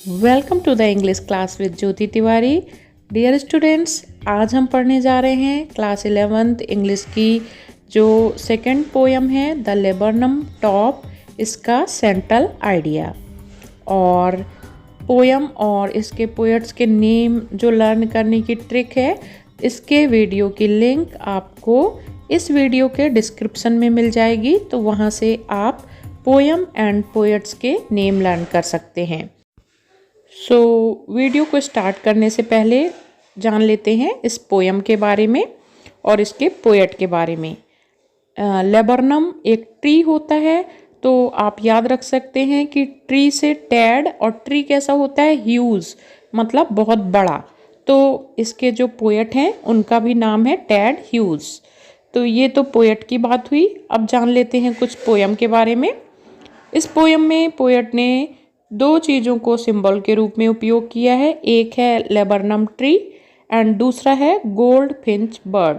Welcome to the English class with Jyoti Tiwari. Dear students, आज हम पढ़ने जा रहे हैं क्लास 11th इंग्लिश की जो सेकंड पोयम है द लेबरनम टॉप, इसका सेंट्रल आइडिया। और पोयम और इसके पोएट्स के नेम जो लर्न करने की ट्रिक है, इसके वीडियो की लिंक आपको इस वीडियो के डिस्क्रिप्शन में मिल जाएगी, तो वहाँ से आप पोयम एंड पोएट्स के नेम लर्न कर सकते हैं। वीडियो को स्टार्ट करने से पहले जान लेते हैं इस पोयम के बारे में और इसके पोएट के बारे में। लेबरनम एक ट्री होता है, तो आप याद रख सकते हैं कि ट्री से टैड, और ट्री कैसा होता है, ह्यूज, मतलब बहुत बड़ा। तो इसके जो पोएट हैं उनका भी नाम है टैड ह्यूज। तो ये तो पोएट की बात हुई। अब जान लेते हैं कुछ पोयम के बारे में। इस पोयम में पोएट ने दो चीज़ों को सिंबल के रूप में उपयोग किया है। एक है लेबरनम ट्री एंड दूसरा है गोल्ड फिंच बर्ड।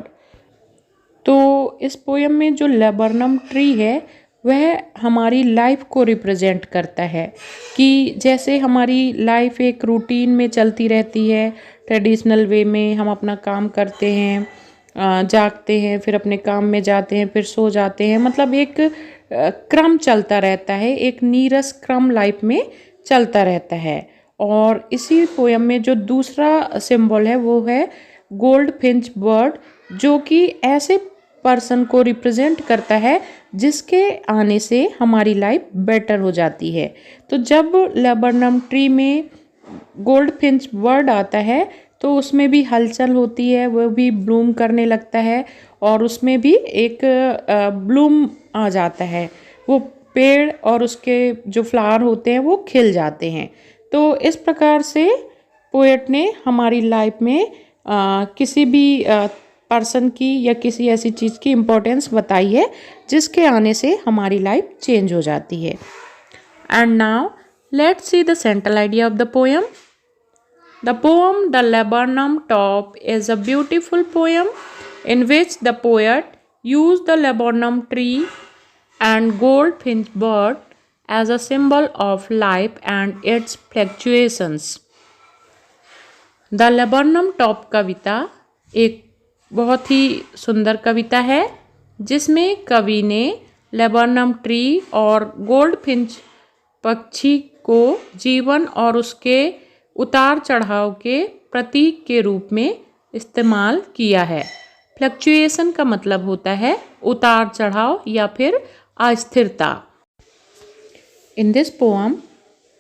तो इस पोयम में जो लेबरनम ट्री है वह हमारी लाइफ को रिप्रेजेंट करता है, कि जैसे हमारी लाइफ एक रूटीन में चलती रहती है, ट्रेडिशनल वे में हम अपना काम करते हैं, जागते हैं, फिर अपने काम में जाते हैं, फिर सो जाते हैं, मतलब एक क्रम चलता रहता है, एक नीरस क्रम लाइफ में चलता रहता है। और इसी पोयम में जो दूसरा सिंबल है वो है गोल्ड फिंच बर्ड, जो कि ऐसे पर्सन को रिप्रेजेंट करता है जिसके आने से हमारी लाइफ बेटर हो जाती है। तो जब लेबरनम ट्री में गोल्ड फिंच बर्ड आता है तो उसमें भी हलचल होती है, वो भी ब्लूम करने लगता है और उसमें भी एक ब्लूम आ जाता है, वो पेड़ और उसके जो फ्लावर होते हैं वो खिल जाते हैं। तो इस प्रकार से पोएट ने हमारी लाइफ में किसी भी पर्सन की या किसी ऐसी चीज़ की इम्पोर्टेंस बताई है जिसके आने से हमारी लाइफ चेंज हो जाती है। And now let's see the central idea of the poem. The poem The Laburnum Top is a beautiful poem in which the poet used the laburnum tree and goldfinch bird as a symbol of life and its fluctuations. The Laburnum Top कविता एक बहुत ही सुंदर कविता है जिसमें कवि ने laburnum tree और goldfinch पक्षी को जीवन और उसके उतार चढ़ाव के प्रतीक के रूप में इस्तेमाल किया है। फ्लक्चुएशन का मतलब होता है उतार चढ़ाव या फिर अस्थिरता। In this poem,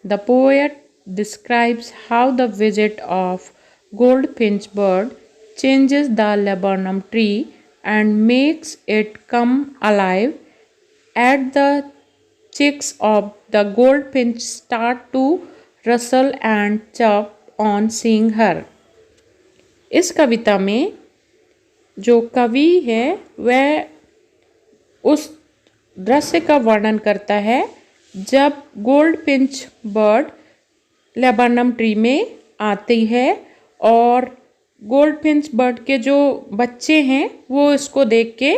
the poet describes how the visit of goldfinch bird changes the laburnum tree and makes it come alive. At the chicks of the goldfinch start to Russell and चप on seeing हर। इस कविता में जो कवि है वह उस दृश्य का वर्णन करता है जब गोल्डफिंच बर्ड लेबरनम ट्री में आती है और गोल्डफिंच बर्ड के जो बच्चे हैं वो इसको देख के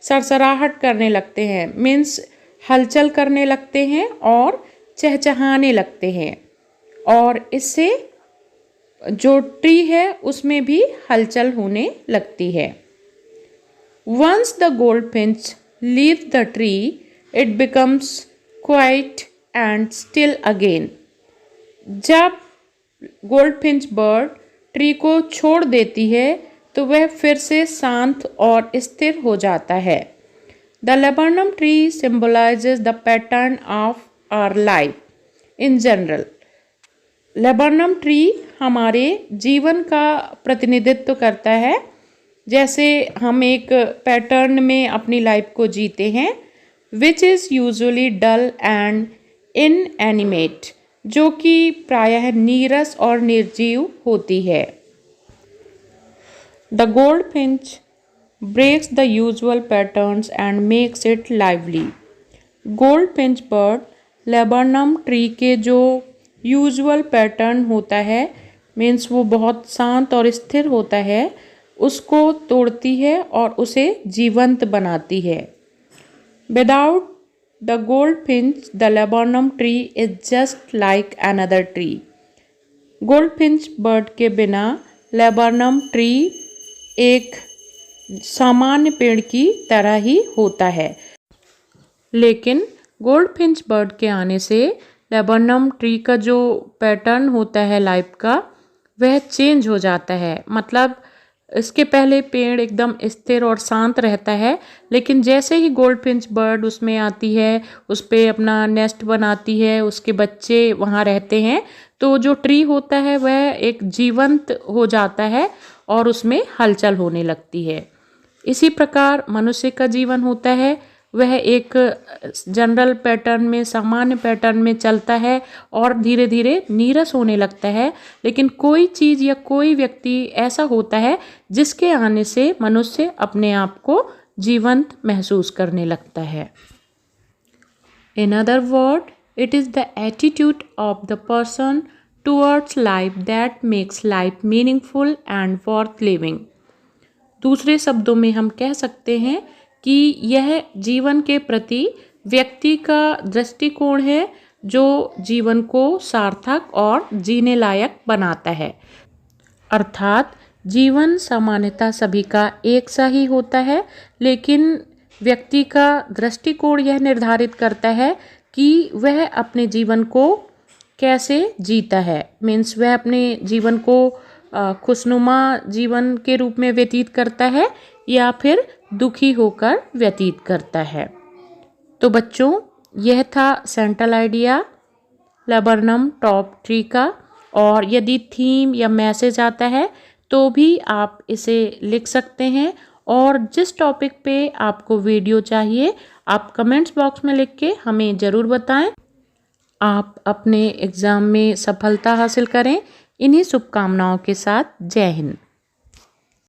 सरसराहट करने लगते हैं, मीन्स हलचल करने लगते हैं और चहचहाने लगते हैं, और इससे जो ट्री है उसमें भी हलचल होने लगती है। Once the goldfinch leave the tree it becomes quite and still again. जब गोल्डफिंच बर्ड ट्री को छोड़ देती है तो वह फिर से शांत और स्थिर हो जाता है। The laburnum tree symbolises the pattern of our life in general. Laburnum tree हमारे जीवन का प्रतिनिधित्व करता है, जैसे हम एक पैटर्न में अपनी लाइफ को जीते हैं, which is usually dull and inanimate, जो कि प्रायः नीरस और निर्जीव होती है। The goldfinch breaks the usual patterns and makes it lively. Goldfinch bird laburnum tree के जो यूजुअल पैटर्न होता है, मीन्स वो बहुत शांत और स्थिर होता है, उसको तोड़ती है और उसे जीवंत बनाती है। Without the goldfinch the laburnum tree is just like another tree. Goldfinch bird के बिना लेबरनम ट्री एक सामान्य पेड़ की तरह ही होता है, लेकिन गोल्डफिंच बर्ड के आने से लेबरनम ट्री का जो पैटर्न होता है लाइफ का, वह चेंज हो जाता है। मतलब इसके पहले पेड़ एकदम स्थिर और शांत रहता है, लेकिन जैसे ही गोल्डफिंच बर्ड उसमें आती है, उस पे अपना नेस्ट बनाती है, उसके बच्चे वहाँ रहते हैं, तो जो ट्री होता है वह एक जीवंत हो जाता है और उसमें हलचल होने लगती है। इसी प्रकार मनुष्य का जीवन होता है, वह एक जनरल पैटर्न में, सामान्य पैटर्न में चलता है और धीरे धीरे नीरस होने लगता है। लेकिन कोई चीज़ या कोई व्यक्ति ऐसा होता है जिसके आने से मनुष्य अपने आप को जीवंत महसूस करने लगता है। In other word, it is the attitude of the person towards life that makes life meaningful and worth living. दूसरे शब्दों में हम कह सकते हैं कि यह जीवन के प्रति व्यक्ति का दृष्टिकोण है जो जीवन को सार्थक और जीने लायक बनाता है। अर्थात जीवन सामान्यतः सभी का एक सा ही होता है, लेकिन व्यक्ति का दृष्टिकोण यह निर्धारित करता है कि वह अपने जीवन को कैसे जीता है। मीन्स वह अपने जीवन को खुशनुमा जीवन के रूप में व्यतीत करता है या फिर दुखी होकर व्यतीत करता है। तो बच्चों, यह था central idea laburnum top tree का, और यदि थीम या मैसेज आता है तो भी आप इसे लिख सकते हैं। और जिस टॉपिक पे आपको वीडियो चाहिए आप कमेंट्स बॉक्स में लिख के हमें ज़रूर बताएं। आप अपने एग्ज़ाम में सफलता हासिल करें। इन्हीं शुभकामनाओं के साथ जय हिंद।